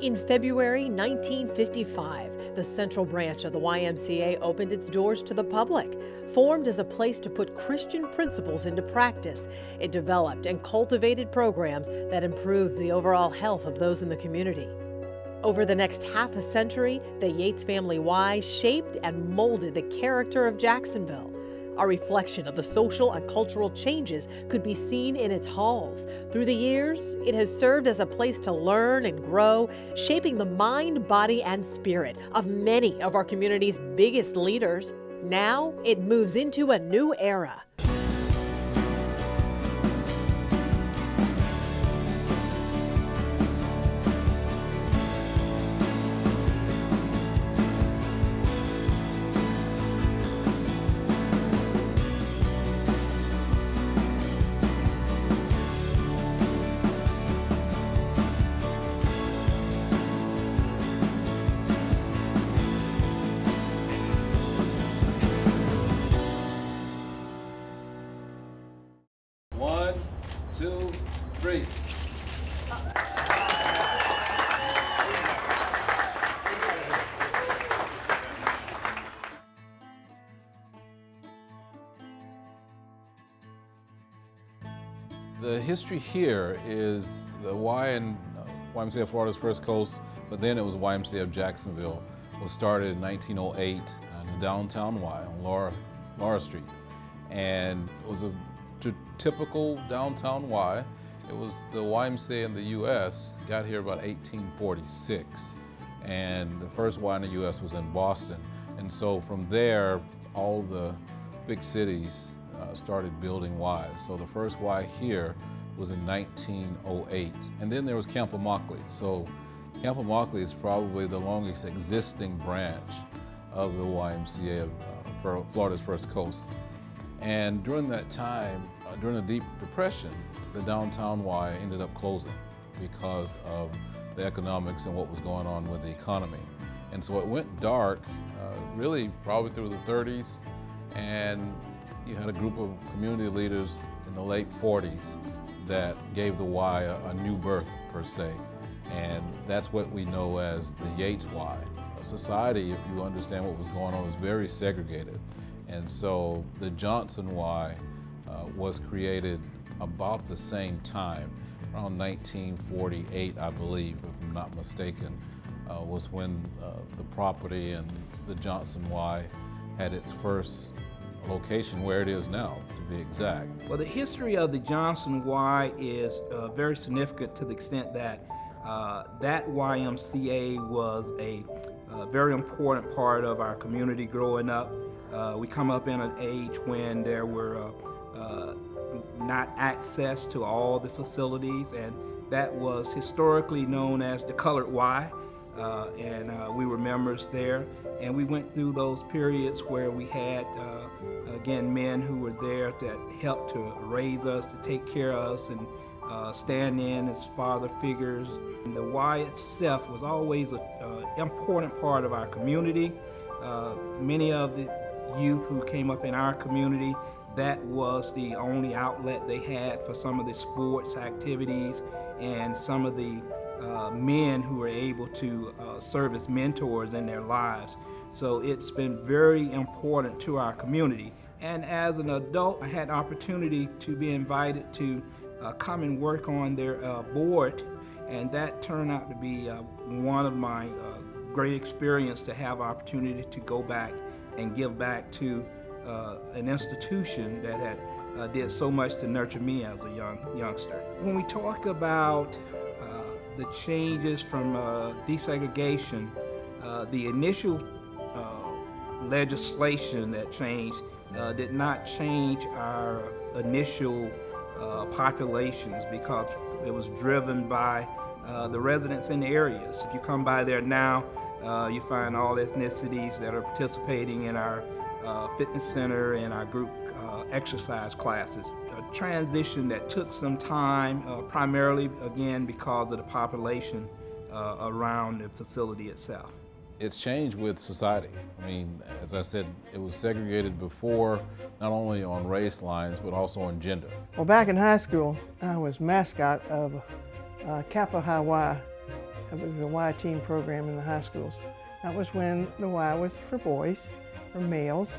In February 1955, the Central Branch of the YMCA opened its doors to the public. Formed as a place to put Christian principles into practice, it developed and cultivated programs that improved the overall health of those in the community. Over the next half a century, the Yates Family Y shaped and molded the character of Jacksonville. A reflection of the social and cultural changes could be seen in its halls. Through the years, it has served as a place to learn and grow, shaping the mind, body, and spirit of many of our community's biggest leaders. Now, it moves into a new era. One, two, three. The history here is the YMCA of Florida's First Coast, but then it was YMCA of Jacksonville, was started in 1908 in the downtown Y on Laura Street. And it was a typical downtown Y. It was the YMCA in the U.S. got here about 1846, and the first Y in the U.S. was in Boston. And so from there, all the big cities started building Ys. So the first Y here was in 1908, and then there was Camp Immokalee. So Camp Immokalee is probably the longest existing branch of the YMCA of Florida's First Coast. And during that time, during the Deep Depression, the downtown Y ended up closing because of the economics and what was going on with the economy. And so it went dark, really probably through the 30s, and you had a group of community leaders in the late 40s that gave the Y a new birth, per se. And that's what we know as the Yates Y. Society, if you understand what was going on, was very segregated. And so the Johnson Y was created about the same time, around 1948, I believe, if I'm not mistaken, was when the property and the Johnson Y had its first location where it is now, to be exact. Well, the history of the Johnson Y is very significant to the extent that that YMCA was a very important part of our community growing up. We come up in an age when there were not access to all the facilities, and that was historically known as the Colored Y, and we were members there. And we went through those periods where we had, again, men who were there that helped to raise us, to take care of us, and stand in as father figures. And the Y itself was always an important part of our community. Many of the youth who came up in our community, that was the only outlet they had for some of the sports activities and some of the men who were able to serve as mentors in their lives. So it's been very important to our community. And as an adult, I had the opportunity to be invited to come and work on their board, and that turned out to be one of my great experience, to have opportunity to go back and give back to an institution that had did so much to nurture me as a youngster. When we talk about the changes from desegregation, the initial legislation that changed did not change our initial populations, because it was driven by the residents in the areas. If you come by there now, you find all ethnicities that are participating in our fitness center and our group exercise classes. A transition that took some time, primarily, again, because of the population around the facility itself. It's changed with society. I mean, as I said, it was segregated before, not only on race lines, but also on gender. Well, back in high school, I was mascot of Kappa High Y It was the Y Teen program in the high schools. That was when the Y was for boys, or males,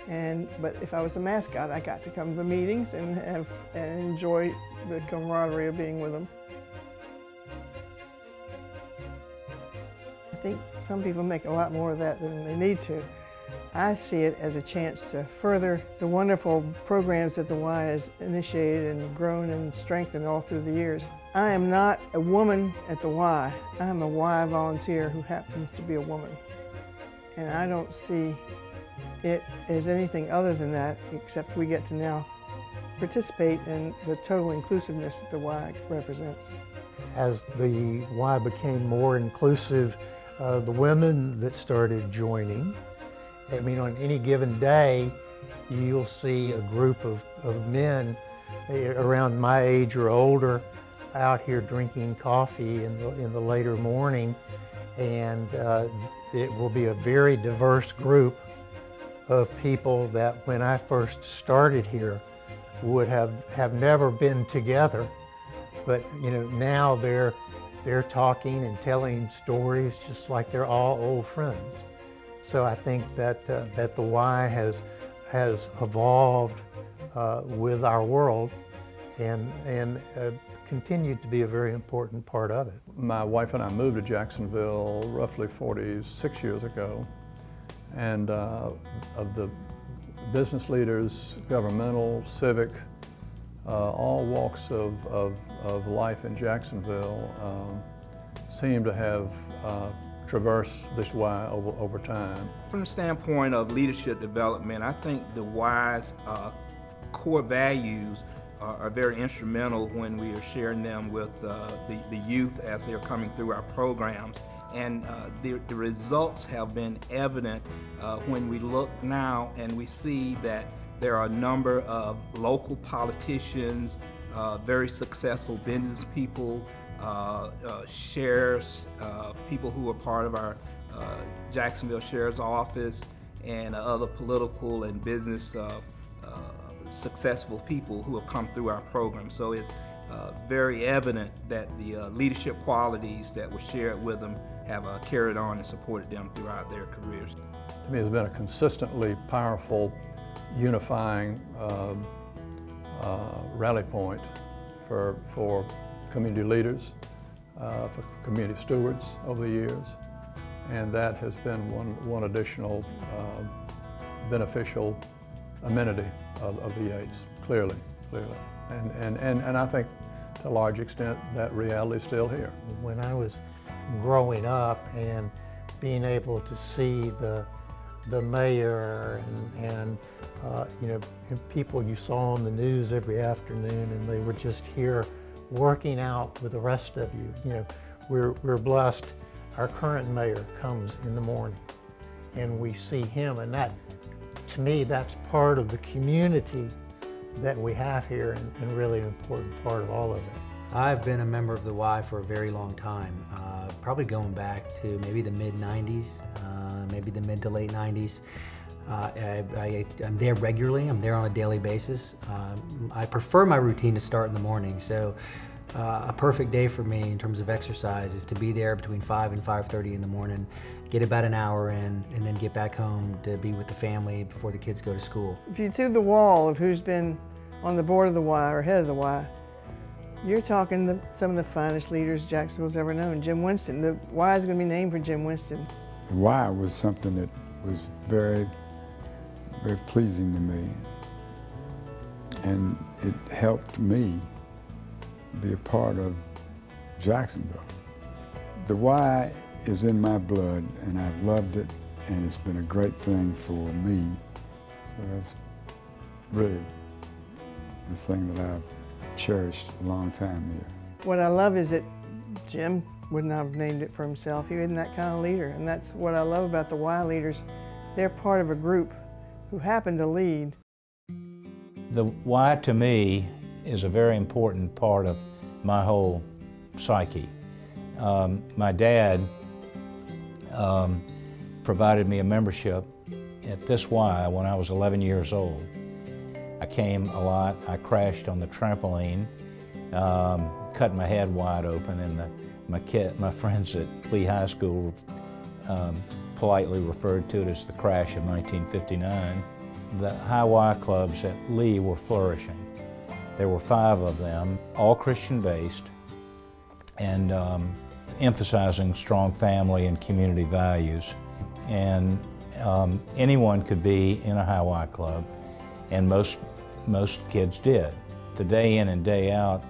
but if I was a mascot, I got to come to the meetings and enjoy the camaraderie of being with them. I think some people make a lot more of that than they need to. I see it as a chance to further the wonderful programs that the Y has initiated and grown and strengthened all through the years. I am not a woman at the Y. I am a Y volunteer who happens to be a woman. And I don't see it as anything other than that, except we get to now participate in the total inclusiveness that the Y represents. As the Y became more inclusive, the women that started joining, I mean, on any given day, you'll see a group of men around my age or older out here drinking coffee in the later morning, and it will be a very diverse group of people that when I first started here would have never been together, but you know, now they're talking and telling stories just like they're all old friends. So I think that that the Y has evolved with our world and continued to be a very important part of it. My wife and I moved to Jacksonville roughly 46 years ago, and of the business leaders, governmental, civic, all walks of life in Jacksonville seem to have traversed this Y over time. From the standpoint of leadership development, I think the Y's core values are very instrumental when we are sharing them with the youth as they're coming through our programs. And the results have been evident when we look now and we see that there are a number of local politicians, very successful business people, sheriffs, people who are part of our Jacksonville Sheriff's Office, and other political and business successful people who have come through our program. So it's very evident that the leadership qualities that were shared with them have carried on and supported them throughout their careers. To me, it's been a consistently powerful, unifying rally point for community leaders, for community stewards over the years, and that has been one additional beneficial amenity of the Yates, clearly. And I think to a large extent that reality is still here. When I was growing up and being able to see the mayor and you know, people you saw on the news every afternoon, and they were just here working out with the rest of you. You know, we're blessed. Our current mayor comes in the morning and we see him, and that, to me, that's part of the community that we have here, and really an important part of all of it. I've been a member of the Y for a very long time, probably going back to maybe the mid-90s, maybe the mid to late 90s. I'm there regularly, I'm there on a daily basis. I prefer my routine to start in the morning, so a perfect day for me in terms of exercise is to be there between 5 and 5:30 in the morning, get about an hour in, and then get back home to be with the family before the kids go to school. If you do the wall of who's been on the board of the Y or head of the Y, you're talking some of the finest leaders Jacksonville's ever known. Jim Winston, the Y is going to be named for Jim Winston. The Y was something that was very, very pleasing to me, and it helped me be a part of Jacksonville. The Y is in my blood, and I've loved it, and it's been a great thing for me. So that's really the thing that I've cherished a long time here. What I love is that Jim would not have named it for himself. He isn't that kind of leader, and that's what I love about the Y leaders. They're part of a group who happen to lead. The Y to me is a very important part of my whole psyche. My dad provided me a membership at this Y when I was 11 years old. I came a lot. I crashed on the trampoline, cut my head wide open, and My friends at Lee High School politely referred to it as the crash of 1959. The high Y clubs at Lee were flourishing. There were 5 of them, all Christian-based, and emphasizing strong family and community values. And anyone could be in a high Y club, and most kids did. The day in and day out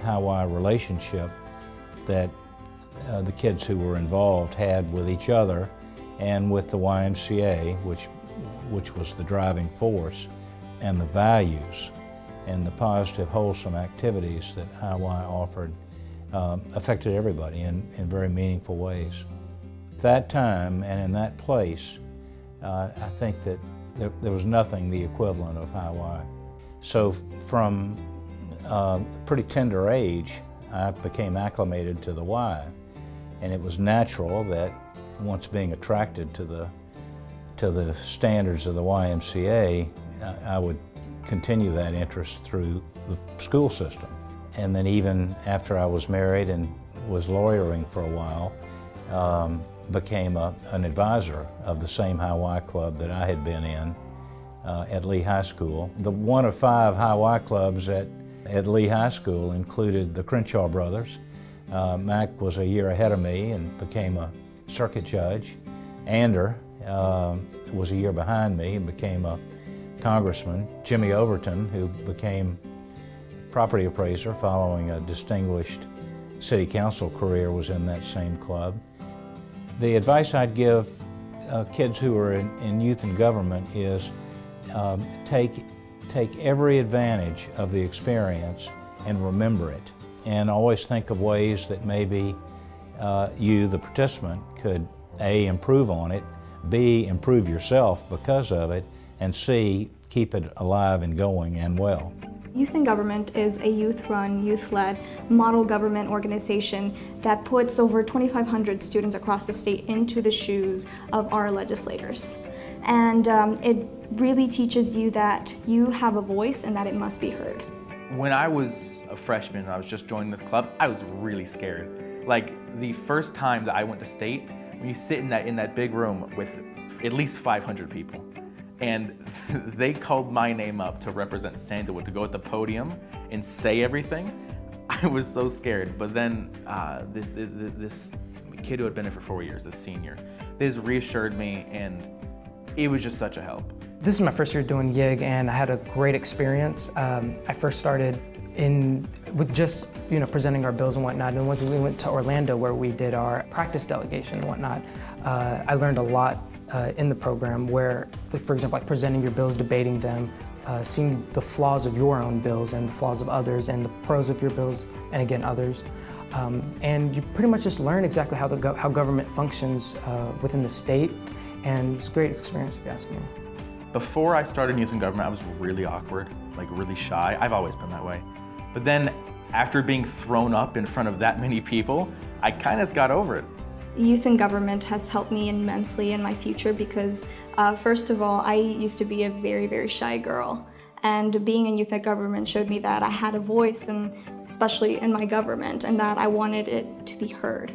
high Y relationship that the kids who were involved had with each other and with the YMCA, which was the driving force, and the values and the positive, wholesome activities that high Y offered affected everybody in very meaningful ways. At that time and in that place, I think that there was nothing the equivalent of high Y. So from a pretty tender age, I became acclimated to the Y, and it was natural that once being attracted to the standards of the YMCA, I would continue that interest through the school system. And then even after I was married and was lawyering for a while, became an advisor of the same high Y club that I had been in at Lee High School. The one of 5 high Y clubs at Lee High School included the Crenshaw brothers. Mac was a year ahead of me and became a circuit judge. Ander was a year behind me and became a congressman. Jimmy Overton, who became property appraiser following a distinguished city council career, was in that same club. The advice I'd give kids who are in youth and government is take every advantage of the experience and remember it. And always think of ways that maybe you, the participant, could A, improve on it, B, improve yourself because of it, and C, keep it alive and going and well. Youth in Government is a youth-run, youth-led model government organization that puts over 2,500 students across the state into the shoes of our legislators. And it really teaches you that you have a voice and that it must be heard. When I was a freshman and I was just joining this club, I was really scared. Like the first time that I went to state, when you sit in that big room with at least 500 people, and they called my name up to represent Sandalwood, to go at the podium and say everything, I was so scared. But then this kid who had been there for 4 years, this senior, they just reassured me, and it was just such a help. This is my first year doing YIG, and I had a great experience. I first started with just presenting our bills and whatnot, and once we went to Orlando where we did our practice delegation and whatnot, I learned a lot in the program where, for example, like presenting your bills, debating them, seeing the flaws of your own bills and the flaws of others and the pros of your bills and again others. And you pretty much just learn exactly how government functions within the state, and it's a great experience if you ask me. Before I started Youth in Government, I was really awkward, like really shy. I've always been that way. But then after being thrown up in front of that many people, I kind of got over it. Youth in Government has helped me immensely in my future because, first of all, I used to be a very, very shy girl. And being in Youth in Government showed me that I had a voice, and especially in my government, and that I wanted it to be heard.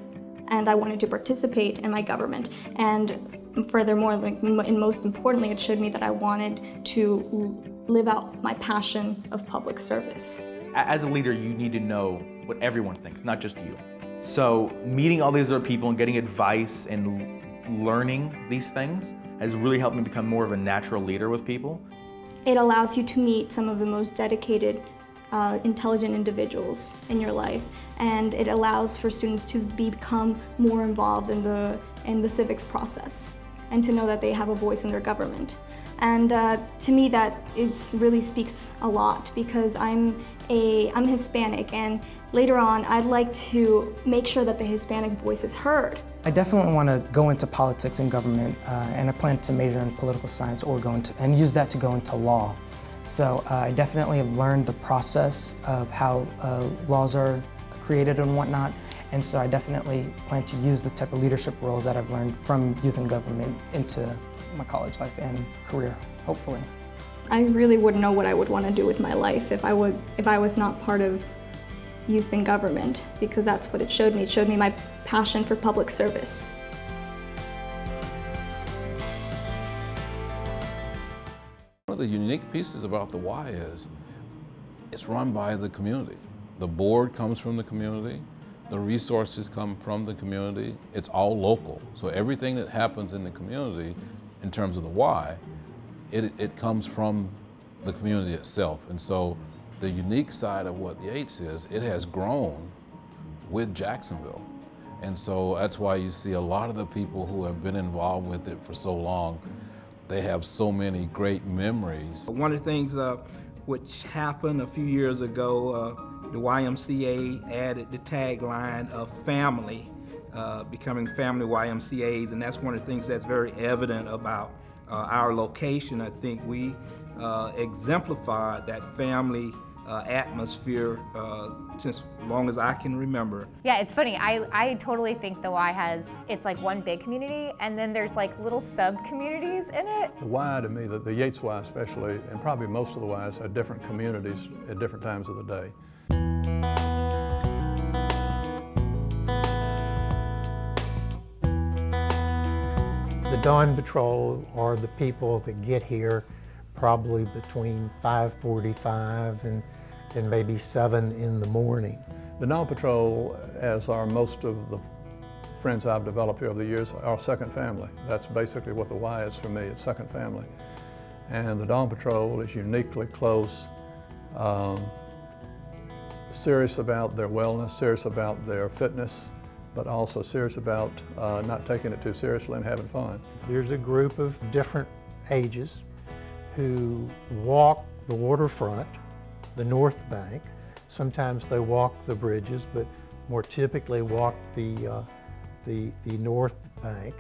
And I wanted to participate in my government. And furthermore, and most importantly, it showed me that I wanted to live out my passion of public service. As a leader, you need to know what everyone thinks, not just you. So meeting all these other people and getting advice and learning these things has really helped me become more of a natural leader with people. It allows you to meet some of the most dedicated, intelligent individuals in your life, and it allows for students to become more involved in the civics process and to know that they have a voice in their government. And to me, that really speaks a lot because I'm Hispanic, and later on, I'd like to make sure that the Hispanic voice is heard. I definitely want to go into politics and government, and I plan to major in political science or and use that to go into law. So I definitely have learned the process of how laws are created and whatnot, and so I definitely plan to use the type of leadership roles that I've learned from youth and government into my college life and career, hopefully. I really wouldn't know what I would want to do with my life if I was not part of youth in government, because that's what it showed me. It showed me my passion for public service. One of the unique pieces about the Y is it's run by the community. The board comes from the community, the resources come from the community, it's all local. So everything that happens in the community in terms of the Y, it comes from the community itself. And so the unique side of what Yates is, it has grown with Jacksonville. And so that's why you see a lot of the people who have been involved with it for so long, they have so many great memories. One of the things which happened a few years ago, the YMCA added the tagline of family, becoming Family YMCAs, and that's one of the things that's very evident about our location. I think we exemplified that family atmosphere since long as I can remember. Yeah, it's funny. I totally think the Y it's like one big community, and then there's like little sub-communities in it. The Y to me, the Yates Y especially, and probably most of the Ys, are different communities at different times of the day. The Dawn Patrol are the people that get here probably between 5:45 and maybe 7 in the morning. The Dawn Patrol, as are most of the friends I've developed here over the years, are second family. That's basically what the Y is for me, it's second family. And the Dawn Patrol is uniquely close, serious about their wellness, serious about their fitness, but also serious about not taking it too seriously and having fun. There's a group of different ages who walk the waterfront, the north bank. Sometimes they walk the bridges, but more typically walk the north bank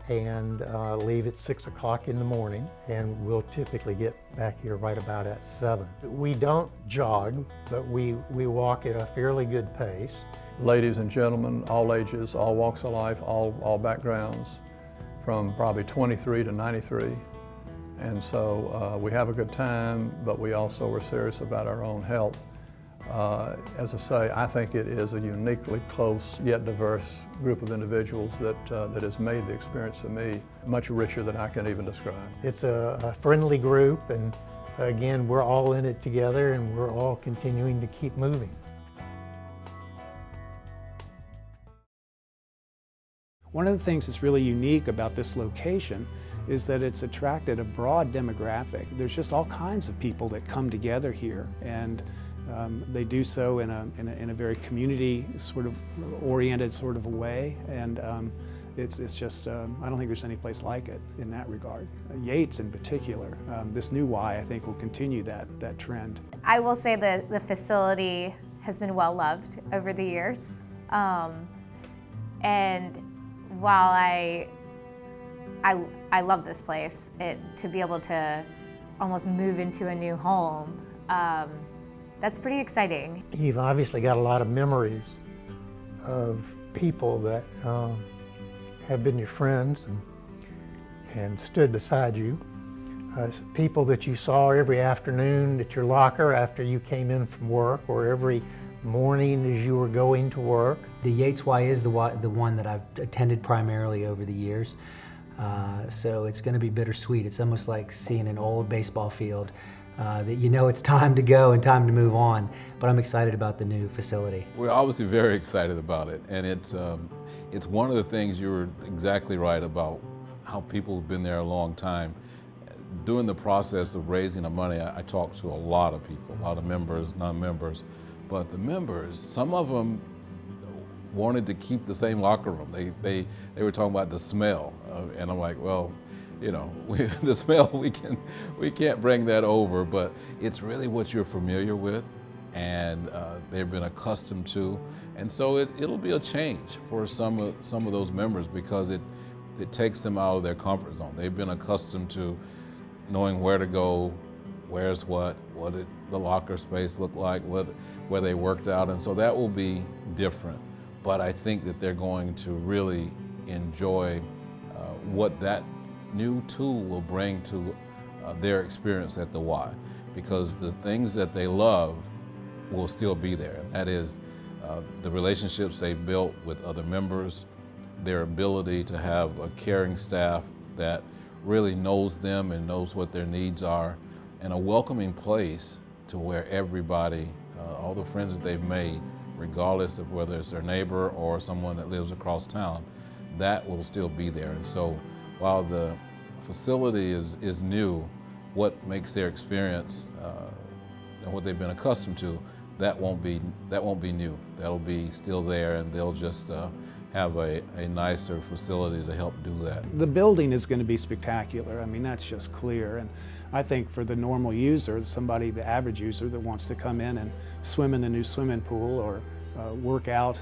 and leave at 6 o'clock in the morning, and we'll typically get back here right about at 7. We don't jog, but we walk at a fairly good pace. Ladies and gentlemen, all ages, all walks of life, all backgrounds, from probably 23 to 93. And so we have a good time, but we also are serious about our own health. As I say, I think it is a uniquely close yet diverse group of individuals that has made the experience for me much richer than I can even describe. It's a friendly group, and again, we're all in it together, and we're all continuing to keep moving. One of the things that's really unique about this location is that it's attracted a broad demographic. There's just all kinds of people that come together here, and they do so in a very community sort of oriented sort of a way, and it's just, I don't think there's any place like it in that regard. Yates in particular, this new Y I think will continue that trend. I will say the facility has been well loved over the years, and while I love this place, to be able to almost move into a new home, that's pretty exciting. You've obviously got a lot of memories of people that have been your friends and stood beside you. People that you saw every afternoon at your locker after you came in from work, or every morning as you were going to work. The Yates Y is the one that I've attended primarily over the years. So it's going to be bittersweet. It's almost like seeing an old baseball field that you know it's time to go and time to move on. But I'm excited about the new facility. We're obviously very excited about it, and it's one of the things you were exactly right about, how people have been there a long time. During the process of raising the money, I talked to a lot of people, a lot of members, non-members, but the members, some of them wanted to keep the same locker room. They were talking about the smell, and I'm like, well, you know, the smell, we can't bring that over, but it's really what you're familiar with and they've been accustomed to, and so it'll be a change for some of those members, because it takes them out of their comfort zone. They've been accustomed to knowing where to go, where's what did the locker space look like, where they worked out, and so that will be different. But I think that they're going to really enjoy what that new tool will bring to their experience at the Y, because the things that they love will still be there. That is the relationships they built with other members, their ability to have a caring staff that really knows them and knows what their needs are, and a welcoming place to where everybody, all the friends that they've made, regardless of whether it's their neighbor or someone that lives across town, that will still be there. And so while the facility is new, what makes their experience and what they've been accustomed to, that won't be new. That'll be still there, and they'll just have a nicer facility to help do that. The building is going to be spectacular. I mean, that's just clear. And I think for the normal user, somebody, the average user that wants to come in and swim in the new swimming pool, or work out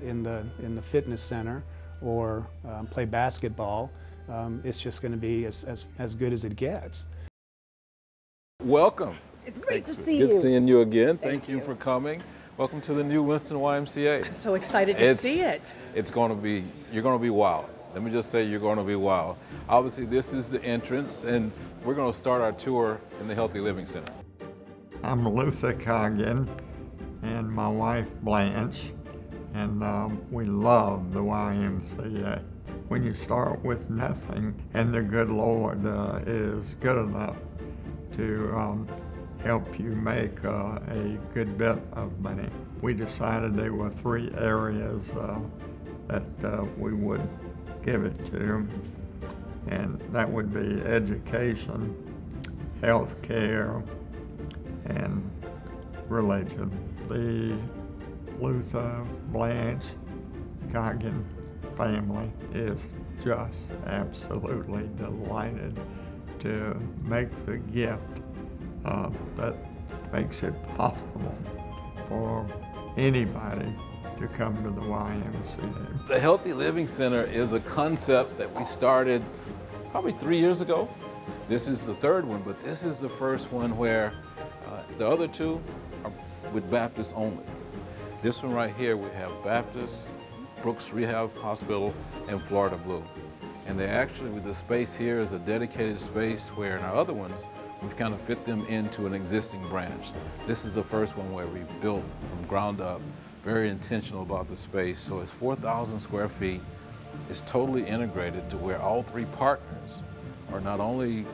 in the fitness center, or play basketball, it's just going to be as good as it gets. Welcome. It's great to see you. Good seeing you again. Thank you for coming. Welcome to the new Winston YMCA. I'm so excited to see it. It's going to be, you're going to be wild. Let me just say, you're going to be wild. Obviously, this is the entrance, and we're going to start our tour in the Healthy Living Center. I'm Luther Coggin and my wife Blanche, and we love the YMCA. When you start with nothing, and the good Lord is good enough to help you make a good bit of money. We decided there were 3 areas that we would give it to, and that would be education, health care, and religion. The Luther Blanche Coggin family is just absolutely delighted to make the gift that makes it possible for anybody to come to the YMCA. The Healthy Living Center is a concept that we started probably 3 years ago. This is the 3rd one, but this is the first one where the other 2 are with Baptists only. This one right here, we have Baptist, Brookes Rehab Hospital, and Florida Blue. And they actually, with the space here, is a dedicated space where in our other ones, we've kind of fit them into an existing branch. This is the first one where we built from ground up, very intentional about the space. So it's 4,000 square feet. It's totally integrated to where all 3 partners are not only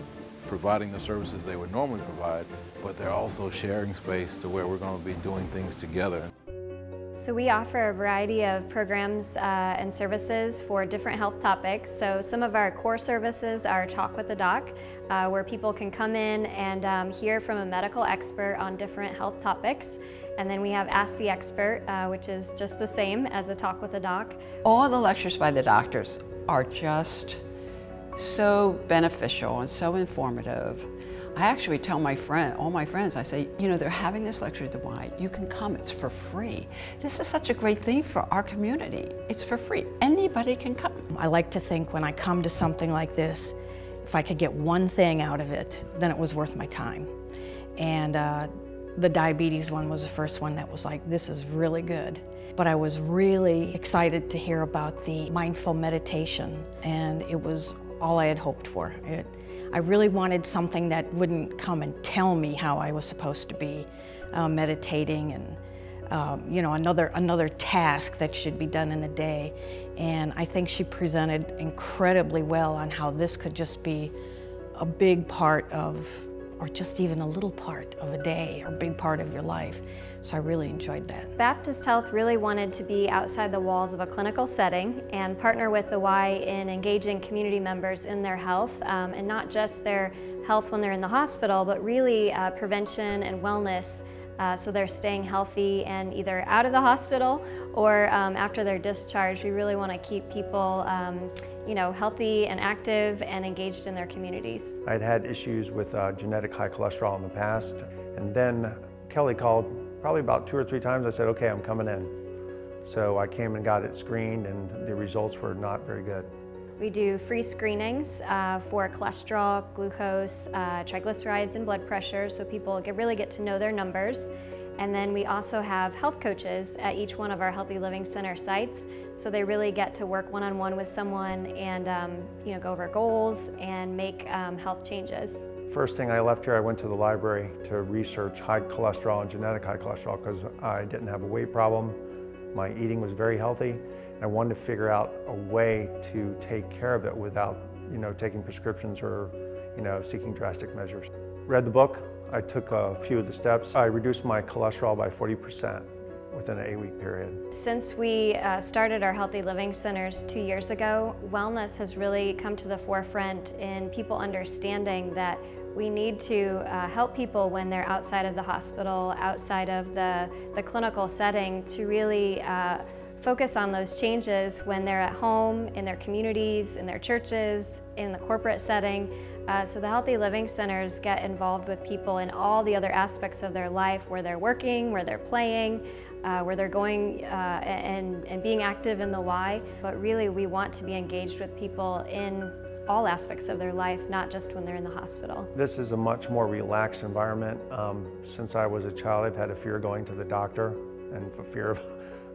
providing the services they would normally provide, but they're also sharing space to where we're going to be doing things together. So we offer a variety of programs and services for different health topics. So some of our core services are Talk with the Doc, where people can come in and hear from a medical expert on different health topics. And then we have Ask the Expert, which is just the same as a Talk with the Doc. All the lectures by the doctors are just so beneficial and so informative. I actually tell all my friends, I say, you know, they're having this lecture at the Y. You can come, it's for free. This is such a great thing for our community. It's for free, anybody can come. I like to think when I come to something like this, if I could get one thing out of it, then it was worth my time. And the diabetes one was the first one that was like, this is really good. But I was really excited to hear about the mindful meditation, and it was all I had hoped for. I really wanted something that wouldn't come and tell me how I was supposed to be meditating, and you know, another task that should be done in a day. And I think she presented incredibly well on how this could just be a big part of, or just even a little part of a day, or a big part of your life. So I really enjoyed that. Baptist Health really wanted to be outside the walls of a clinical setting and partner with the Y in engaging community members in their health, and not just their health when they're in the hospital, but really prevention and wellness, so they're staying healthy and either out of the hospital or after they're discharged. We really want to keep people you know, healthy and active and engaged in their communities. I'd had issues with genetic high cholesterol in the past, and then Kelly called probably about 2 or 3 times. I said, okay, I'm coming in. So I came and got it screened, and the results were not very good. We do free screenings for cholesterol, glucose, triglycerides, and blood pressure, so people really get to know their numbers. And then we also have health coaches at each one of our Healthy Living Center sites, so they really get to work one-on-one with someone and you know, go over goals and make health changes. First thing I left here, I went to the library to research high cholesterol and genetic high cholesterol because I didn't have a weight problem. My eating was very healthy. And I wanted to figure out a way to take care of it without, taking prescriptions or, seeking drastic measures. Read the book. I took a few of the steps. I reduced my cholesterol by 40% within an 8-week period. Since we started our Healthy Living Centers 2 years ago, wellness has really come to the forefront in people understanding that we need to help people when they're outside of the hospital, outside of the clinical setting, to really focus on those changes when they're at home, in their communities, in their churches, in the corporate setting. So the Healthy Living Centers get involved with people in all the other aspects of their life, where they're working, where they're playing, where they're going and being active in the Y. But really we want to be engaged with people in all aspects of their life, not just when they're in the hospital. This is a much more relaxed environment. Since I was a child, I've had a fear going to the doctor and a fear of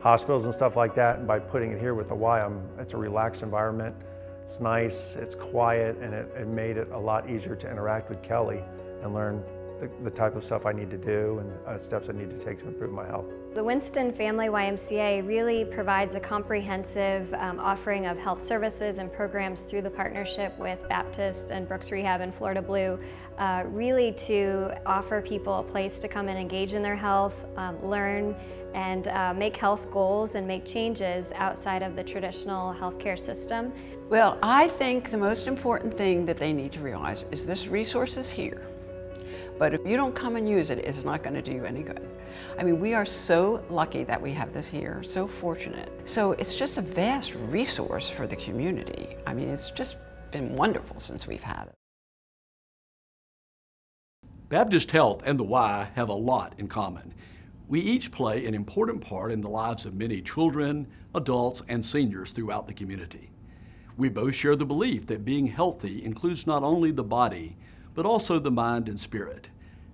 hospitals and stuff like that. And by putting it here with the Y, it's a relaxed environment. It's nice, it's quiet, and it made it a lot easier to interact with Kelly and learn the type of stuff I need to do and steps I need to take to improve my health. The Winston Family YMCA really provides a comprehensive offering of health services and programs through the partnership with Baptist and Brookes Rehab and Florida Blue, really to offer people a place to come and engage in their health, learn, and make health goals and make changes outside of the traditional healthcare system. Well, I think the most important thing that they need to realize is this resource is here. But if you don't come and use it, it's not going to do you any good. I mean, we are so lucky that we have this here, so fortunate. So it's just a vast resource for the community. I mean, it's just been wonderful since we've had it. Baptist Health and the Y have a lot in common. We each play an important part in the lives of many children, adults, and seniors throughout the community. We both share the belief that being healthy includes not only the body, but also the mind and spirit.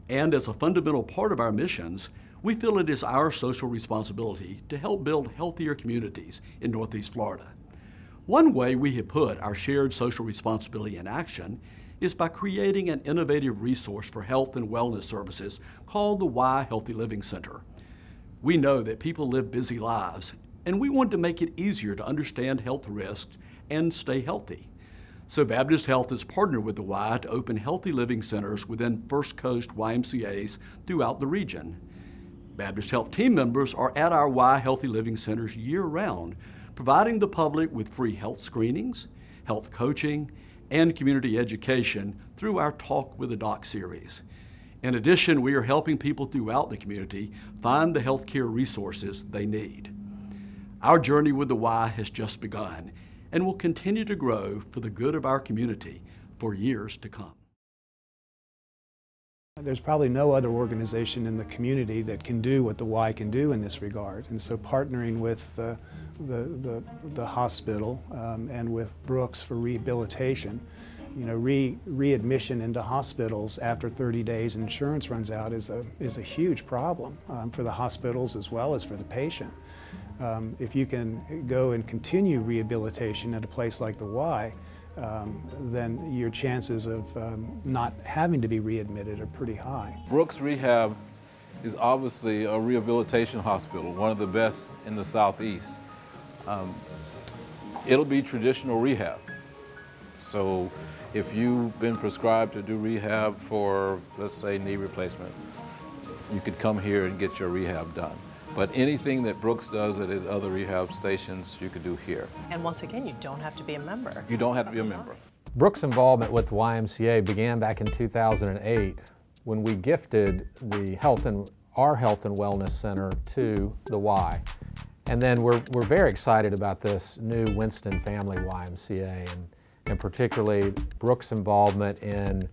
And as a fundamental part of our missions, we feel it is our social responsibility to help build healthier communities in Northeast Florida. One way we have put our shared social responsibility in action is by creating an innovative resource for health and wellness services called the Y Healthy Living Center. We know that people live busy lives, and we want to make it easier to understand health risks and stay healthy. So Baptist Health has partnered with the Y to open healthy living centers within First Coast YMCAs throughout the region. Baptist Health team members are at our Y Healthy Living Centers year-round, providing the public with free health screenings, health coaching, and community education through our Talk with a Doc series. In addition, we are helping people throughout the community find the healthcare resources they need. Our journey with the Y has just begun and will continue to grow for the good of our community for years to come. There's probably no other organization in the community that can do what the Y can do in this regard. And so partnering with the hospital and with Brookes for rehabilitation, readmission into hospitals after 30 days insurance runs out is a huge problem for the hospitals as well as for the patient. If you can go and continue rehabilitation at a place like the Y, then your chances of not having to be readmitted are pretty high. Brookes Rehab is obviously a rehabilitation hospital, one of the best in the Southeast. It'll be traditional rehab. So if you've been prescribed to do rehab for, let's say, knee replacement, you could come here and get your rehab done. But anything that Brookes does at his other rehab stations, you could do here. And once again, you don't have to be a member. You don't have to be a member. Brookes' involvement with the YMCA began back in 2008 when we gifted our Health and Wellness Center to the Y. And then we're very excited about this new Winston Family YMCA and particularly Brookes' involvement in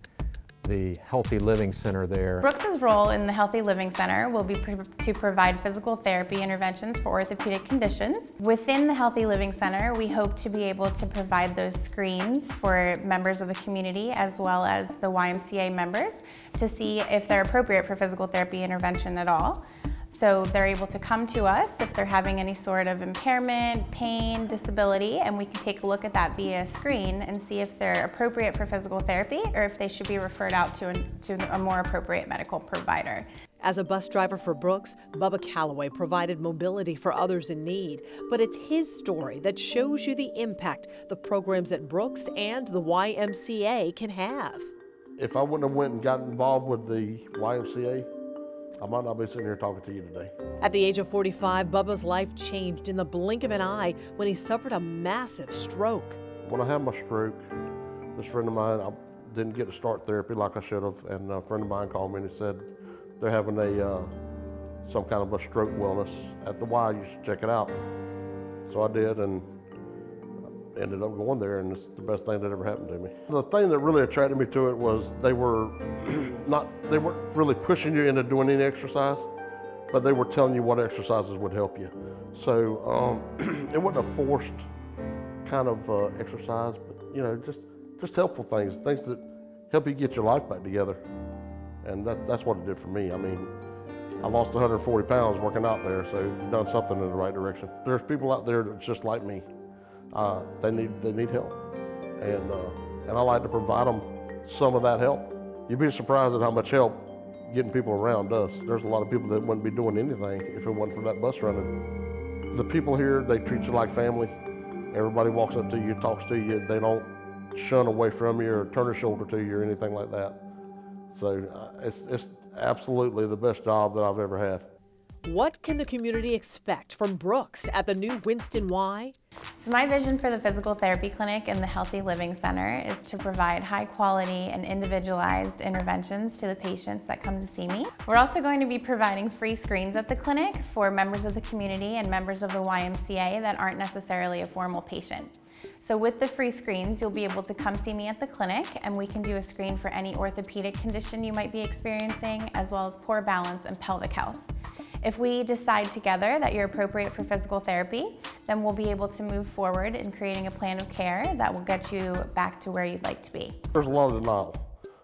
the Healthy Living Center there. Brookes' role in the Healthy Living Center will be to provide physical therapy interventions for orthopedic conditions. Within the Healthy Living Center, we hope to be able to provide those screens for members of the community as well as the YMCA members to see if they're appropriate for physical therapy intervention at all. So they're able to come to us if they're having any sort of impairment, pain, disability, and we can take a look at that via screen and see if they're appropriate for physical therapy or if they should be referred out to a more appropriate medical provider. As a bus driver for Brookes, Bubba Calloway provided mobility for others in need. But it's his story that shows you the impact the programs at Brookes and the YMCA can have. If I wouldn't have went and got involved with the YMCA, I might not be sitting here talking to you today. At the age of 45, Bubba's life changed in the blink of an eye when he suffered a massive stroke. When I had my stroke, this friend of mine, I didn't get to start therapy like I should have, and a friend of mine called me and he said, they're having some kind of a stroke wellness at the Y, you should check it out. So I did and ended up going there, and it's the best thing that ever happened to me. The thing that really attracted me to it was they weren't really pushing you into doing any exercise, but they were telling you what exercises would help you. So it wasn't a forced kind of exercise, but you know, just helpful things that help you get your life back together. And that's what it did for me. I mean, I lost 140 pounds working out there, so you've done something in the right direction. There's people out there that's just like me. They need help, and I like to provide them some of that help. You'd be surprised at how much help getting people around does. There's a lot of people that wouldn't be doing anything if it wasn't for that bus running. The people here, they treat you like family. Everybody walks up to you, talks to you. They don't shun away from you or turn a shoulder to you or anything like that. So it's absolutely the best job that I've ever had. What can the community expect from Brookes at the new Winston Y? So my vision for the physical therapy clinic and the Healthy Living Center is to provide high quality and individualized interventions to the patients that come to see me. We're also going to be providing free screens at the clinic for members of the community and members of the YMCA that aren't necessarily a formal patient. So with the free screens, you'll be able to come see me at the clinic, and we can do a screen for any orthopedic condition you might be experiencing, as well as poor balance and pelvic health. If we decide together that you're appropriate for physical therapy, then we'll be able to move forward in creating a plan of care that will get you back to where you'd like to be. There's a lot of denial.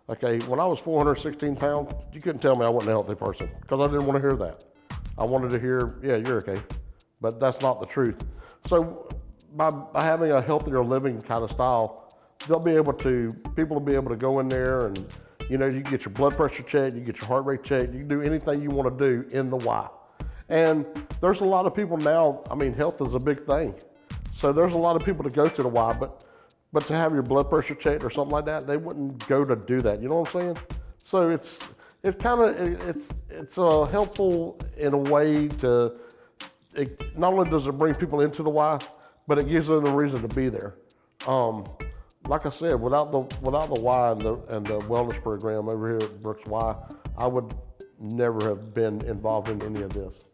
Okay, when I was 416 pounds, you couldn't tell me I wasn't a healthy person, because I didn't want to hear that. I wanted to hear, yeah, you're okay, but that's not the truth. So by having a healthier living kind of style, people will be able to go in there and, you know, you get your blood pressure checked, you get your heart rate checked, you can do anything you want to do in the Y. And there's a lot of people now, I mean, health is a big thing. So there's a lot of people to go to the Y, but to have your blood pressure checked or something like that, they wouldn't go to do that, you know what I'm saying? So it's helpful in a way to, not only does it bring people into the Y, but it gives them a reason to be there. Like I said, without the Y and the wellness program over here at Brookes Y, I would never have been involved in any of this.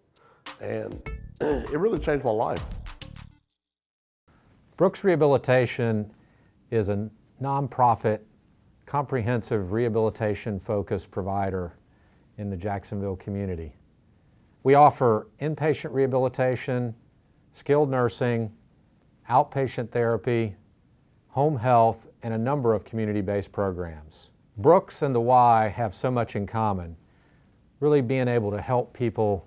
And it really changed my life. Brookes Rehabilitation is a nonprofit, comprehensive rehabilitation-focused provider in the Jacksonville community. We offer inpatient rehabilitation, skilled nursing, outpatient therapy, home health, and a number of community-based programs. Brookes and the Y have so much in common, really being able to help people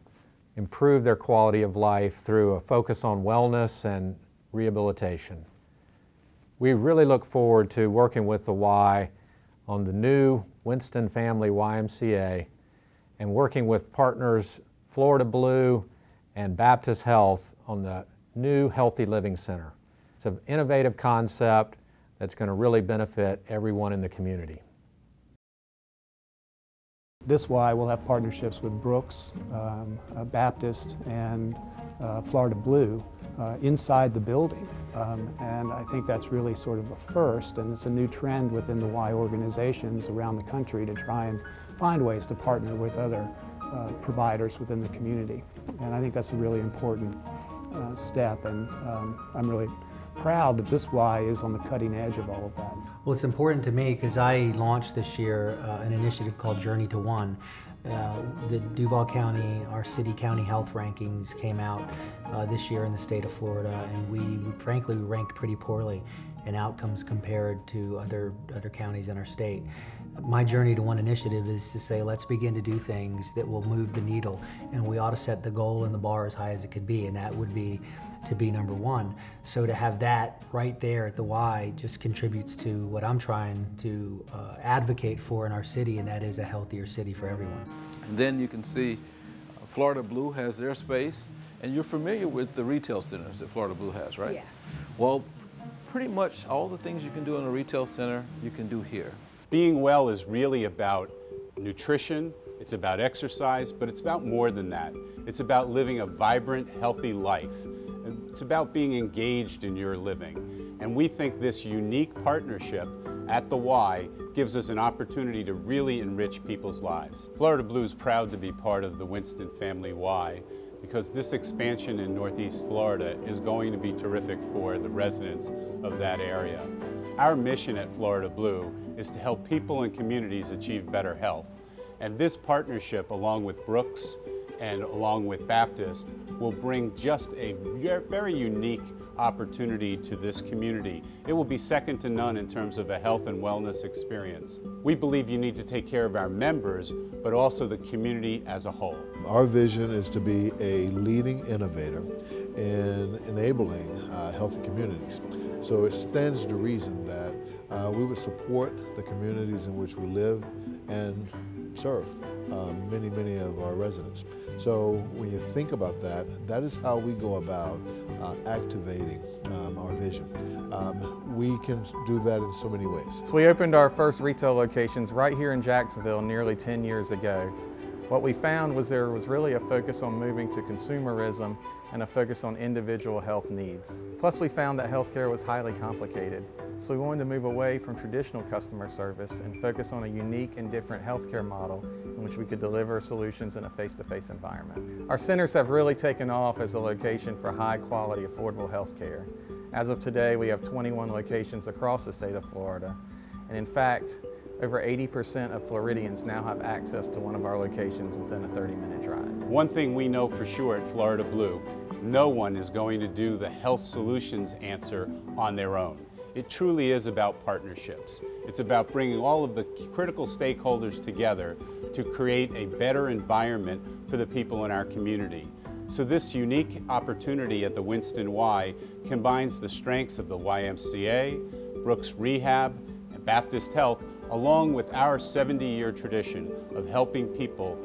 improve their quality of life through a focus on wellness and rehabilitation. We really look forward to working with the Y on the new Winston Family YMCA and working with partners Florida Blue and Baptist Health on the new Healthy Living Center. It's an innovative concept that's going to really benefit everyone in the community. This Y will have partnerships with Brookes, Baptist, and Florida Blue inside the building. And I think that's really sort of a first, and it's a new trend within the Y organizations around the country to try and find ways to partner with other providers within the community. And I think that's a really important step, and I'm really proud that this Y is on the cutting edge of all of that. Well, it's important to me because I launched this year an initiative called Journey to One. The Duval County, our city-county health rankings came out this year in the state of Florida, and we frankly ranked pretty poorly in outcomes compared to other counties in our state. My journey to one initiative is to say, let's begin to do things that will move the needle, and we ought to set the goal and the bar as high as it could be, and that would be to be number one. So to have that right there at the Y just contributes to what I'm trying to advocate for in our city, and that is a healthier city for everyone. And then you can see Florida Blue has their space, and you're familiar with the retail centers that Florida Blue has, right? Yes. Well, pretty much all the things you can do in a retail center, you can do here. Being well is really about nutrition, it's about exercise, but it's about more than that. It's about living a vibrant, healthy life. It's about being engaged in your living. And we think this unique partnership at the Y gives us an opportunity to really enrich people's lives. Florida Blue is proud to be part of the Winston Family Y because this expansion in Northeast Florida is going to be terrific for the residents of that area. Our mission at Florida Blue is to help people and communities achieve better health. And this partnership, along with Brookes and along with Baptist, will bring just a very unique opportunity to this community. It will be second to none in terms of a health and wellness experience. We believe you need to take care of our members, but also the community as a whole. Our vision is to be a leading innovator in enabling healthy communities. So it stands to reason that we would support the communities in which we live and serve many of our residents. So when you think about that, that is how we go about activating our vision. We can do that in so many ways. So we opened our first retail locations right here in Jacksonville nearly 10 years ago. What we found was there was really a focus on moving to consumerism and a focus on individual health needs. Plus we found that healthcare was highly complicated. So we wanted to move away from traditional customer service and focus on a unique and different healthcare model in which we could deliver solutions in a face-to-face environment. Our centers have really taken off as a location for high-quality, affordable healthcare. As of today, we have 21 locations across the state of Florida. And in fact, over 80% of Floridians now have access to one of our locations within a 30-minute drive. One thing we know for sure at Florida Blue, no one is going to do the health solutions answer on their own. It truly is about partnerships. It's about bringing all of the critical stakeholders together to create a better environment for the people in our community. So this unique opportunity at the Winston Y combines the strengths of the YMCA, Brookes Rehab, and Baptist Health, along with our 70-year tradition of helping people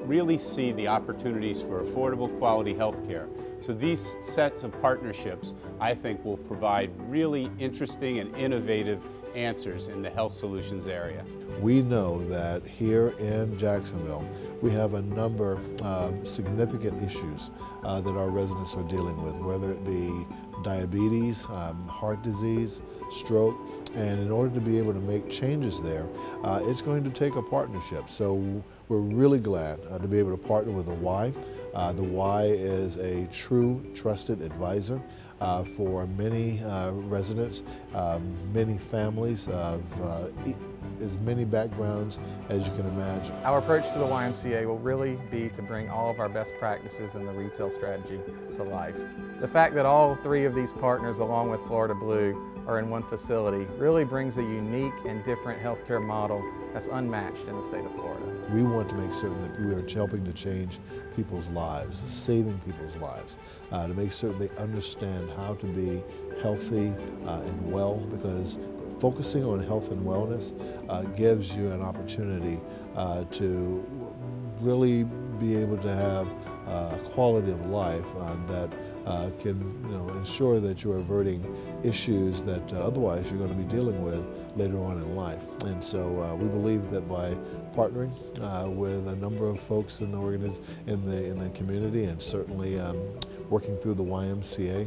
really see the opportunities for affordable quality health care. So these sets of partnerships, I think, will provide really interesting and innovative answers in the health solutions area. We know that here in Jacksonville, we have a number of significant issues that our residents are dealing with, whether it be diabetes, heart disease, stroke, and in order to be able to make changes there, it's going to take a partnership. So we're really glad to be able to partner with the Y. The Y is a true trusted advisor for many residents, many families of as many backgrounds as you can imagine. Our approach to the YMCA will really be to bring all of our best practices in the retail strategy to life. The fact that all three of these partners, along with Florida Blue, are in one facility really brings a unique and different healthcare model that's unmatched in the state of Florida. We want to make certain that we are helping to change people's lives, saving people's lives, to make certain they understand how to be healthy and well, because focusing on health and wellness gives you an opportunity to really be able to have a quality of life that can ensure that you're averting issues that otherwise you're going to be dealing with later on in life. And so we believe that by partnering with a number of folks in the community, and certainly working through the YMCA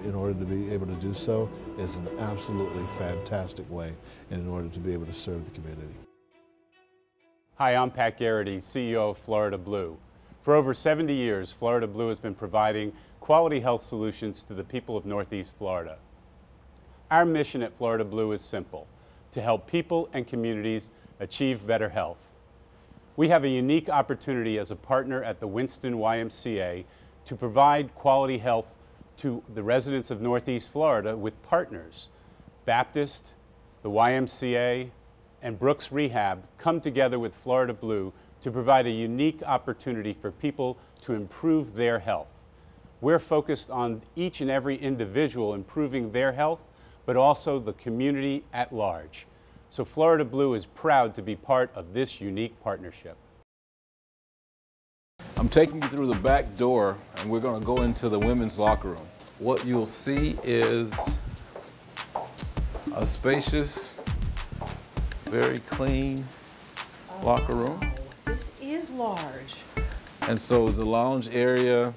in order to be able to do so, is an absolutely fantastic way in order to be able to serve the community. Hi, I'm Pat Garrity, CEO of Florida Blue. For over 70 years, Florida Blue has been providing quality health solutions to the people of Northeast Florida. Our mission at Florida Blue is simple: to help people and communities achieve better health. We have a unique opportunity as a partner at the Winston YMCA to provide quality health to the residents of Northeast Florida with partners: Baptist, the YMCA, and Brookes Rehab come together with Florida Blue to provide a unique opportunity for people to improve their health. We're focused on each and every individual improving their health, but also the community at large. So Florida Blue is proud to be part of this unique partnership. I'm taking you through the back door, and we're going to go into the women's locker room. What you'll see is a spacious, very clean locker room. This is large. And so the lounge area,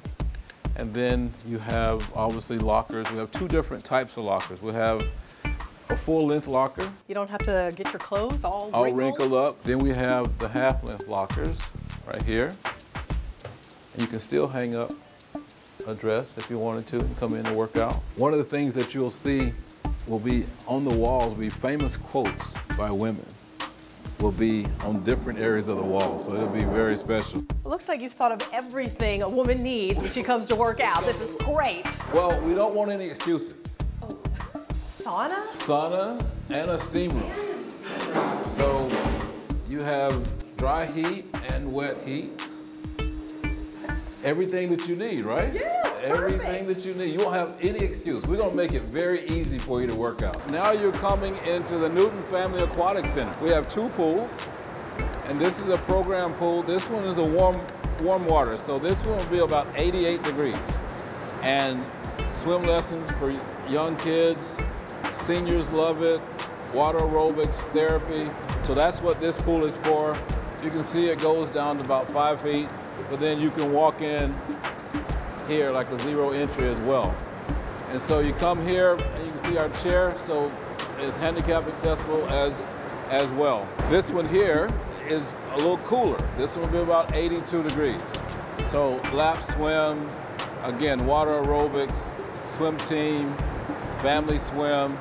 and then you have obviously lockers. We have two different types of lockers. We have a full-length locker. You don't have to get your clothes all wrinkled up. Then we have the half-length lockers right here. And you can still hang up a dress if you wanted to and come in and work out. One of the things that you'll see will be on the walls, will be famous quotes by women. Will be on different areas of the wall, so it'll be very special. It looks like you've thought of everything a woman needs when she comes to work out. This is great. Well, we don't want any excuses. Oh. Sauna? Sauna and a steam room. Yes. So you have dry heat and wet heat. Everything that you need, right? Yeah, it's everything that you need. You won't have any excuse. We're gonna make it very easy for you to work out. Now you're coming into the Winston Family Aquatic Center. We have two pools, and this is a program pool. This one is a warm water, so this one will be about 88 degrees. And swim lessons for young kids, seniors love it, water aerobics, therapy. So that's what this pool is for. You can see it goes down to about 5 feet. But then you can walk in here like a zero entry as well. And so you come here and you can see our chair, so it's handicap accessible as well. This one here is a little cooler. This one will be about 82 degrees. So lap swim, again, water aerobics, swim team, family swim.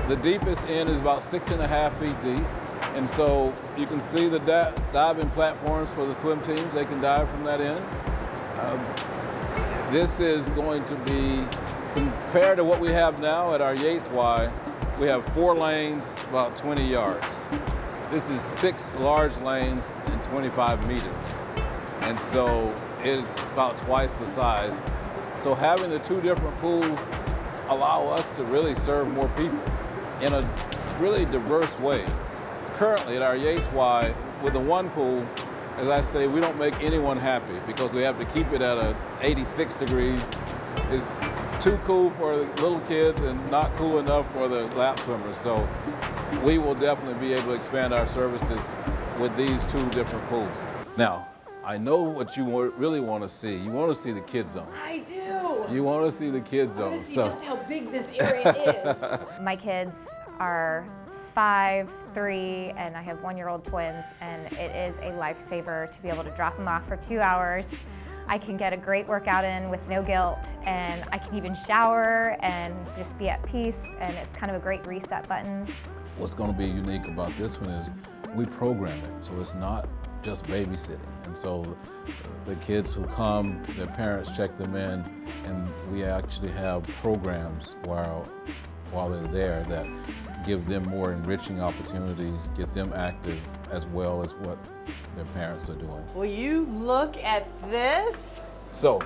The deepest end is about 6.5 feet deep. And so you can see the diving platforms for the swim teams. They can dive from that end. This is going to be, compared to what we have now at our Yates Y, we have 4 lanes, about 20 yards. This is 6 large lanes and 25 meters. And so it's about twice the size. So having the 2 different pools allow us to really serve more people in a really diverse way. Currently at our Yates Y, with the one pool, as I say, we don't make anyone happy because we have to keep it at 86 degrees. It's too cool for the little kids and not cool enough for the lap swimmers. So we will definitely be able to expand our services with these 2 different pools. Now, I know what you really want to see. You want to see the kids zone. I do. You want to see the kids zone. I want to see just how big this area is. My kids are 5, 3, and I have 1-year-old twins, and it is a lifesaver to be able to drop them off for 2 hours. I can get a great workout in with no guilt, and I can even shower and just be at peace, and it's kind of a great reset button. What's going to be unique about this one is we program it, so it's not just babysitting. And so the kids who come, their parents check them in, and we actually have programs while they're there that give them more enriching opportunities, get them active as well as what their parents are doing. Will you look at this? So,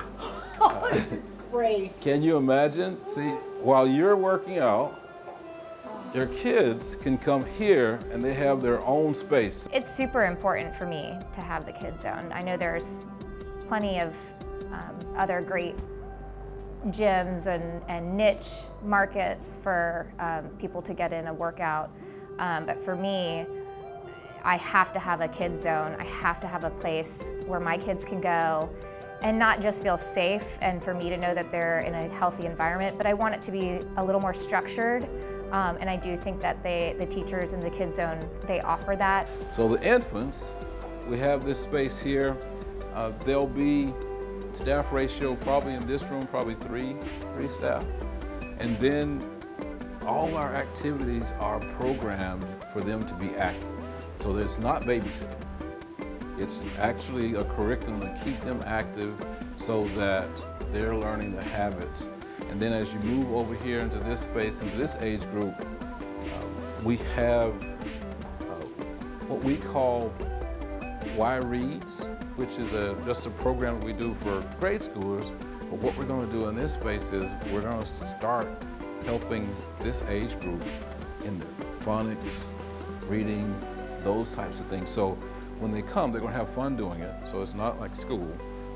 this is great. Can you imagine? See, while you're working out, your kids can come here and they have their own space. It's super important for me to have the kids zone. I know there's plenty of other great gyms and niche markets for people to get in a workout. But for me, I have to have a kids zone. I have to have a place where my kids can go and not just feel safe and for me to know that they're in a healthy environment, but I want it to be a little more structured. And I do think that the teachers in the kids zone, they offer that. So the infants, we have this space here. There'll be staff ratio probably in this room, probably three staff. And then all our activities are programmed for them to be active. So that it's not babysitting. It's actually a curriculum to keep them active so that they're learning the habits. And then as you move over here into this space, into this age group, we have what we call Y Reads, which is just a program that we do for grade schoolers. But what we're going to do in this space is we're going to start helping this age group in the phonics, reading, those types of things. So when they come, they're going to have fun doing it. So it's not like school,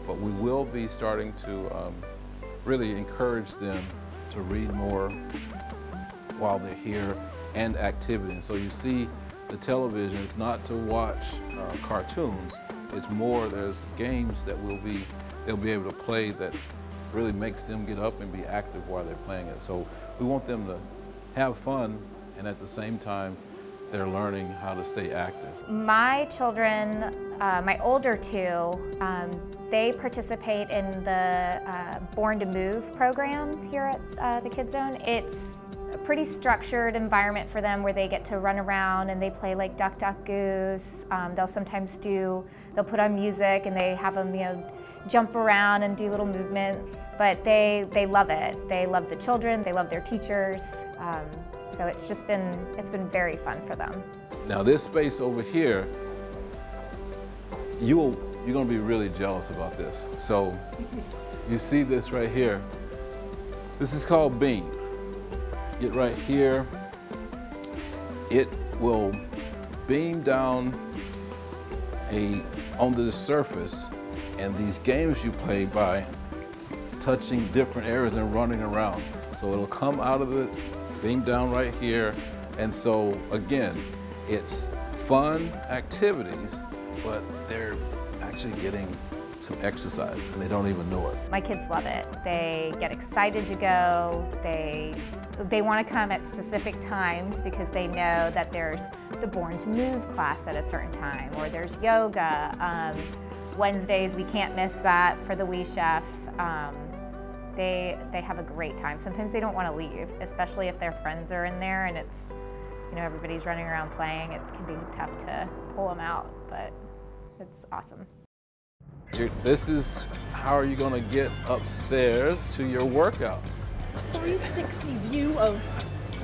but we will be starting to really encourage them to read more while they're here and activity. And so you see the television is not to watch cartoons. It's more, there's games that they'll be able to play that really makes them get up and be active while they're playing it. So we want them to have fun, and at the same time, they're learning how to stay active. My children, my older two, they participate in the Born to Move program here at the Kids Zone. It's a pretty structured environment for them where they get to run around and they play like Duck, Duck, Goose. They'll sometimes they'll put on music and they have them, jump around and do little movement. But they love it. They love the children, they love their teachers. So it's been very fun for them. Now this space over here, you're going to be really jealous about this. So you see this right here. This is called Beam. Get right here. It will beam down onto the surface, and these games you play by touching different areas and running around. So it'll come out of it, beam down right here. And so again, it's fun activities, but they're actually getting some exercise and they don't even know it. My kids love it. They get excited to go. They want to come at specific times because they know that there's the Born to Move class at a certain time, or there's yoga. Wednesdays, we can't miss that for the Wee Chef. They have a great time. Sometimes they don't want to leave, especially if their friends are in there and it's, everybody's running around playing. It can be tough to pull them out, but it's awesome. This is how are you going to get upstairs to your workout. 360 view of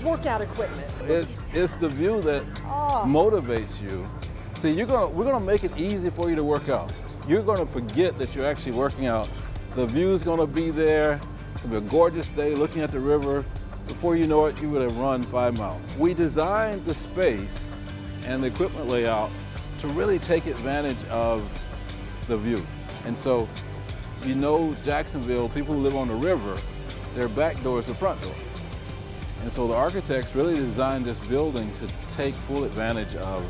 workout equipment. It's the view that motivates you. See, we're gonna make it easy for you to work out. You're gonna forget that you're actually working out. The view's gonna be there. It's gonna be a gorgeous day looking at the river. Before you know it, you would have run 5 miles. We designed the space and the equipment layout to really take advantage of the view. And so, Jacksonville, people who live on the river, their back door is the front door. And so the architects really designed this building to take full advantage of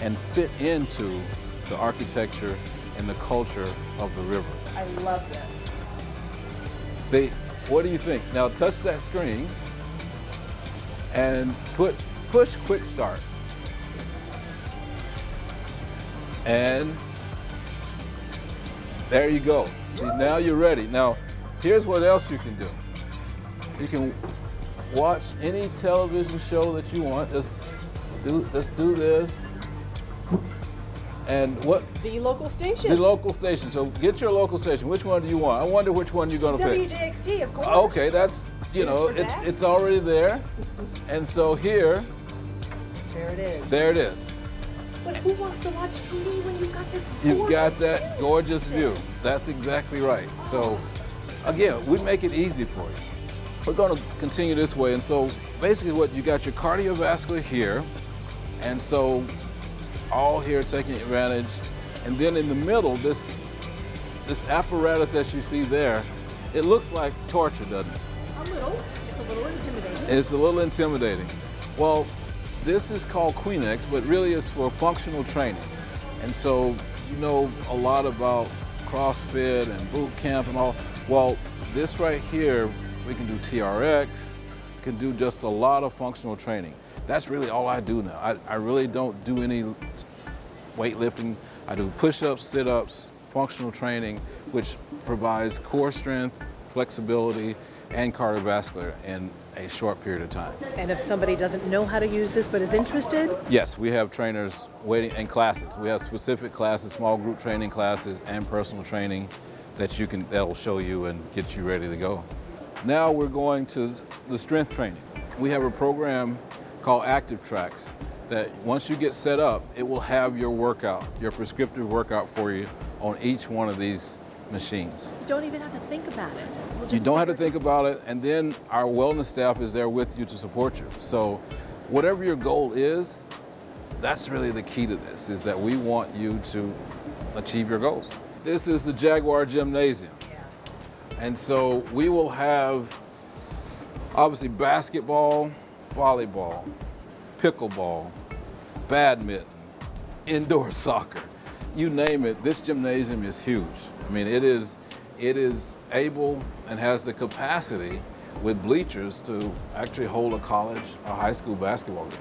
and fit into the architecture and the culture of the river. I love this. See, what do you think? Now touch that screen and push quick start. And there you go. See, now you're ready. Now, here's what else you can do. You can watch any television show that you want. Let's do this. And what? The local station. The local station. So get your local station. Which one do you want? I wonder which one you're going to pick. WJXT, of course. Okay, that's, it's already there. And so here. There it is. There it is. But who wants to watch TV when you've got this gorgeous You've got that gorgeous view. That's exactly right. So again, we make it easy for you. We're going to continue this way. And so basically what you got your cardiovascular here. And so all here taking advantage. And then in the middle, this apparatus that you see there, it looks like torture, doesn't it? A little. It's a little intimidating. It's a little intimidating. Well, this is called Queenex, but really it's for functional training. And so you know a lot about CrossFit and boot camp and all. Well, this right here, we can do TRX, we can do just a lot of functional training. That's really all I do now. I really don't do any weightlifting. I do push-ups, sit-ups, functional training, which provides core strength, flexibility, and cardiovascular in a short period of time. And if somebody doesn't know how to use this but is interested? Yes, we have trainers waiting in classes. We have specific classes, small group training classes, and personal training that'll show you and get you ready to go. Now we're going to the strength training. We have a program called Active Tracks, that once you get set up, it will have your workout, your prescriptive workout for you on each one of these machines. You don't even have to think about it. You don't have to think about it, and then our wellness staff is there with you to support you. So whatever your goal is, that's really the key to this, is that we want you to achieve your goals. This is the Jaguar Gymnasium. Yes. And so we will have, obviously, basketball, volleyball, pickleball, badminton, indoor soccer. You name it, this gymnasium is huge. I mean, it is able and has the capacity with bleachers to actually hold a college or high school basketball game.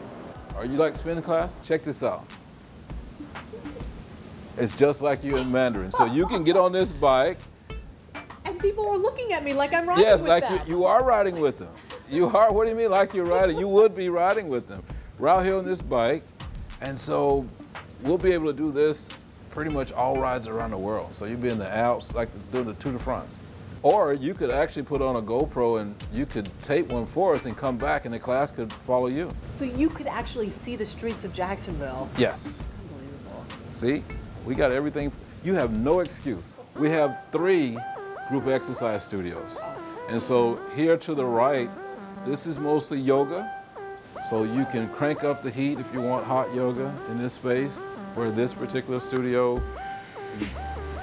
Are you like spin class? Check this out. It's just like you in Mandarin. So you can get on this bike. And people are looking at me like I'm riding Yes, with like them. you are riding with them. You are, what do you mean like you're riding? You would be riding with them. We're out here on this bike, and so we'll be able to do this pretty much all rides around the world. So you'd be in the Alps, like doing the Tour de France. Or you could actually put on a GoPro and you could tape one for us and come back and the class could follow you. So you could actually see the streets of Jacksonville. Yes. Unbelievable. See, we got everything. You have no excuse. We have 3 group exercise studios. And so here to the right, this is mostly yoga. So you can crank up the heat if you want hot yoga in this space, where this particular studio,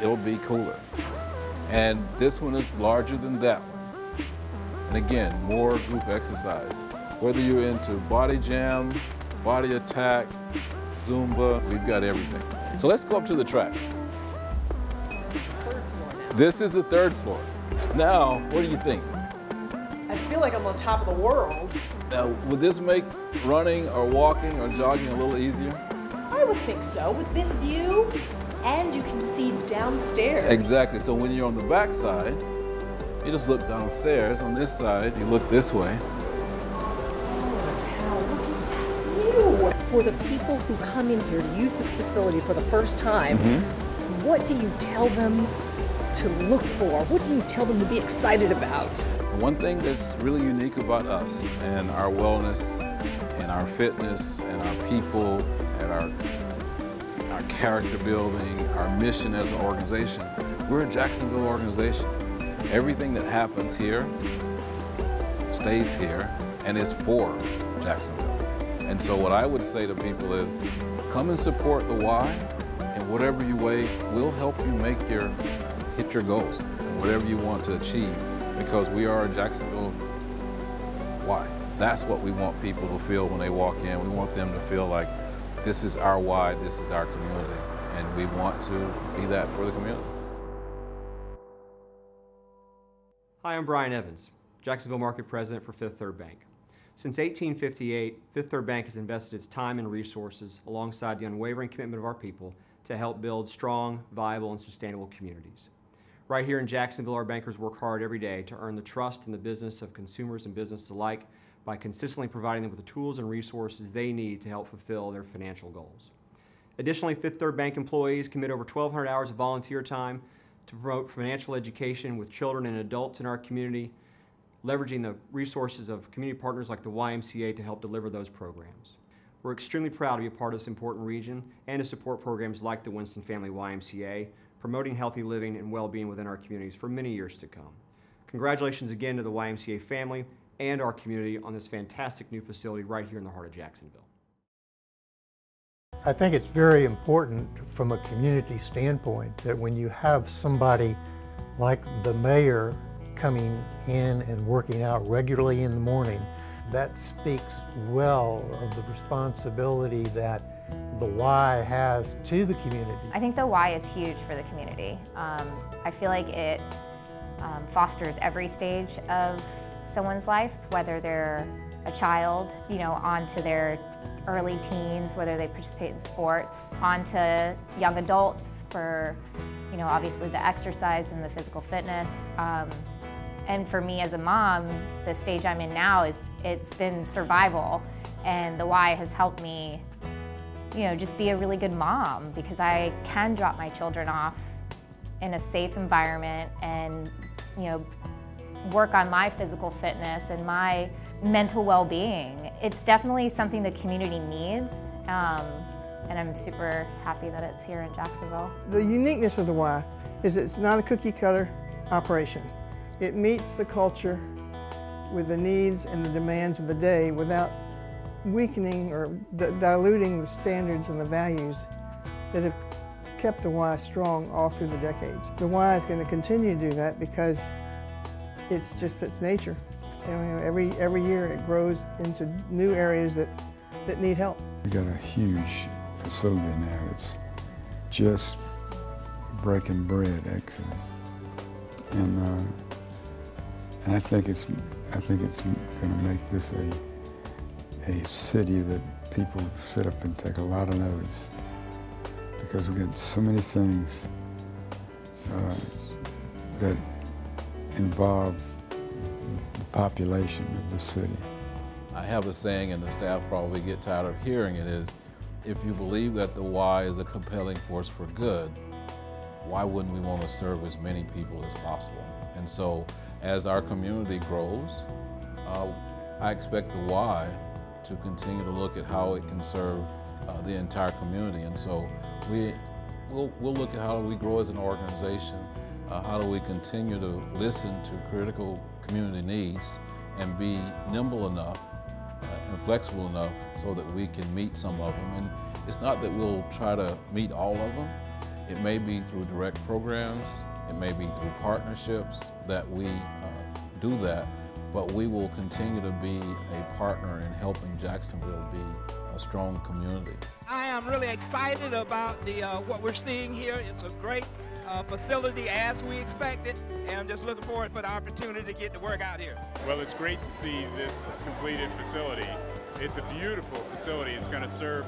it'll be cooler. And this one is larger than that one. And again, more group exercise. Whether you're into body jam, body attack, Zumba, we've got everything. So let's go up to the track. This is the 3rd floor. Now, what do you think? I feel like I'm on top of the world. Now, would this make running or walking or jogging a little easier? I would think so. With this view, and you can see downstairs. Exactly. So when you're on the back side, you just look downstairs. On this side, you look this way. For the people who come in here to use this facility for the first time, what do you tell them to look for? What do you tell them to be excited about? One thing that's really unique about us and our wellness and our fitness and our people and our character building, our mission as an organization, we're a Jacksonville organization. Everything that happens here stays here and is for Jacksonville. And so what I would say to people is, come and support the Y in whatever you way. We'll help you hit your goals and whatever you want to achieve, because we are a Jacksonville Y. That's what we want people to feel when they walk in. We want them to feel like this is our Y, this is our community, and we want to be that for the community. Hi, I'm Brian Evans, Jacksonville Market President for Fifth Third Bank. Since 1858, Fifth Third Bank has invested its time and resources alongside the unwavering commitment of our people to help build strong, viable, and sustainable communities. Right here in Jacksonville, our bankers work hard every day to earn the trust and the business of consumers and businesses alike by consistently providing them with the tools and resources they need to help fulfill their financial goals. Additionally, Fifth Third Bank employees commit over 1,200 hours of volunteer time to promote financial education with children and adults in our community, leveraging the resources of community partners like the YMCA to help deliver those programs. We're extremely proud to be a part of this important region and to support programs like the Winston Family YMCA, promoting healthy living and well-being within our communities for many years to come. Congratulations again to the YMCA family and our community on this fantastic new facility right here in the heart of Jacksonville. I think it's very important from a community standpoint that when you have somebody like the mayor coming in and working out regularly in the morning, that speaks well of the responsibility that the Y has to the community. I think the Y is huge for the community. I feel like it fosters every stage of someone's life, whether they're a child, on to their early teens, whether they participate in sports, on to young adults for, obviously the exercise and the physical fitness. And for me as a mom, the stage I'm in now it's been survival, and the Y has helped me, just be a really good mom, because I can drop my children off in a safe environment and, work on my physical fitness and my mental well-being. It's definitely something the community needs, and I'm super happy that it's here in Jacksonville. The uniqueness of the Y is it's not a cookie-cutter operation. It meets the culture with the needs and the demands of the day without weakening or diluting the standards and the values that have kept the Y strong all through the decades. The Y is going to continue to do that because it's just its nature. And every year it grows into new areas that need help. We got a huge facility now. It's just breaking bread, actually, and I think it's going to make this a city that people sit up and take a lot of notice, because we got so many things that involve the population of the city. I have a saying, and the staff probably get tired of hearing it, is if you believe that the Y is a compelling force for good, why wouldn't we want to serve as many people as possible? And so as our community grows, I expect the Y to continue to look at how it can serve the entire community. And so we'll look at how do we grow as an organization, how do we continue to listen to critical community needs and be nimble enough and flexible enough so that we can meet some of them. And it's not that we'll try to meet all of them. It may be through direct programs, it may be through partnerships that we do that, but we will continue to be a partner in helping Jacksonville be a strong community. I am really excited about what we're seeing here. It's a great facility as we expected, and I'm just looking forward for the opportunity to get to work out here. Well, it's great to see this completed facility. It's a beautiful facility. It's going to serve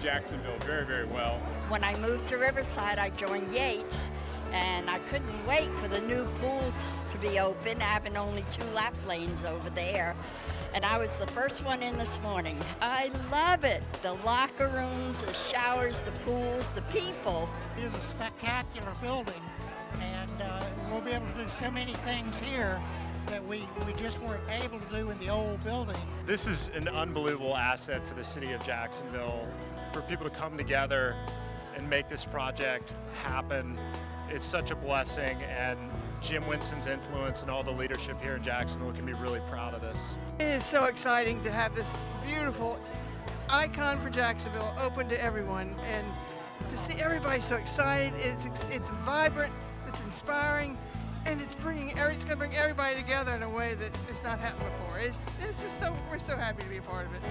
Jacksonville very, very well. When I moved to Riverside, I joined Yates, and I couldn't wait for the new pools to be open, having only 2 lap lanes over there. And I was the first one in this morning. I love it. The locker rooms, the showers, the pools, the people. It is a spectacular building, and we'll be able to do so many things here that we just weren't able to do in the old building. This is an unbelievable asset for the city of Jacksonville. For people to come together and make this project happen, it's such a blessing, and Jim Winston's influence and all the leadership here in Jacksonville can be really proud of this. It is so exciting to have this beautiful icon for Jacksonville open to everyone, and to see everybody so excited. It's vibrant, it's inspiring, and it's going to bring everybody together in a way that it's not happened before. It's just we're so happy to be a part of it.